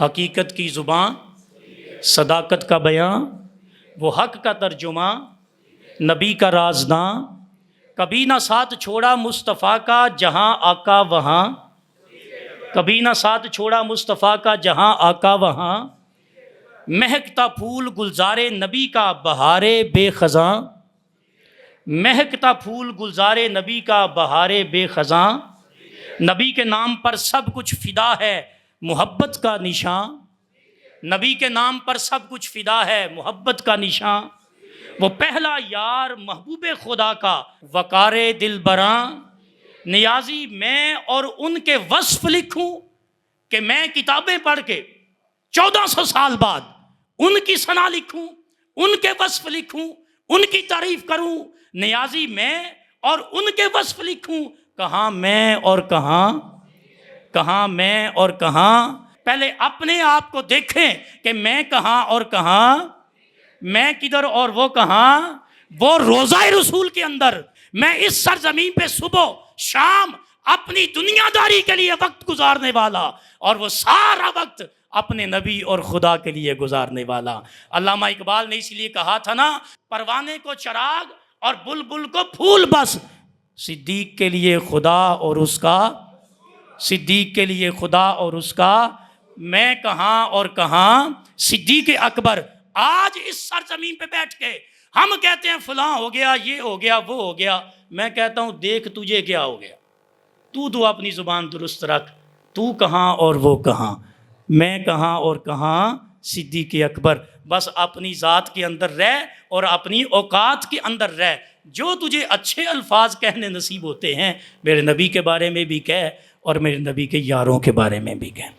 حقیقت کی زباں، صداقت کا بیاں، وہ حق کا ترجمہ، نبی کا رازداں، کبھی نہ ساتھ چھوڑا مصطفیٰ کا جہاں آقا وہاں، کبھی نہ ساتھ چھوڑا مصطفیٰ کا جہاں آقا وہاں، مہکتا پھول گلزار نبی کا بہار بے خزاں، مہکتا پھول گلزار نبی کا بہار بے خزاں، نبی کے نام پر سب کچھ فدا ہے محبت کا نشان، نبی کے نام پر سب کچھ فدا ہے محبت کا نشان، وہ پہلا یار محبوب خدا کا وقار دل براں، نیازی میں اور ان کے وصف لکھوں کہ میں کتابیں پڑھ کے 1400 سال بعد ان کی ثنا لکھوں، ان کے وصف لکھوں، ان کی تعریف کروں، نیازی میں اور ان کے وصف لکھوں، کہاں میں اور کہاں، کہاں میں اور کہاں، پہلے اپنے آپ کو دیکھیں کہ میں کہاں اور کہاں، میں کدھر اور وہ کہاں، وہ روضہ رسول کے اندر، میں اس سرزمین پہ صبح شام اپنی دنیا داری کے لیے وقت گزارنے والا اور وہ سارا وقت اپنے نبی اور خدا کے لیے گزارنے والا۔ علامہ اقبال نے اس لیے کہا تھا نا، پروانے کو چراغ اور بلبل کو پھول بس، صدیق کے لیے خدا اور اس کا، صدیق کے لیے خدا اور اس کا، میں کہاں اور کہاں، صدیق اکبر آج اس سرزمین پہ بیٹھ کے ہم کہتے ہیں فلاں ہو گیا، یہ ہو گیا، وہ ہو گیا، میں کہتا ہوں دیکھ تجھے کیا ہو گیا، تو اپنی زبان درست رکھ، تو کہاں اور وہ کہاں، میں کہاں اور کہاں، صدیق اکبر، بس اپنی ذات کے اندر رہ اور اپنی اوقات کے اندر رہ، جو تجھے اچھے الفاظ کہنے نصیب ہوتے ہیں میرے نبی کے بارے میں بھی کہہ اور میرے نبی کے یاروں کے بارے میں بھی کہہ۔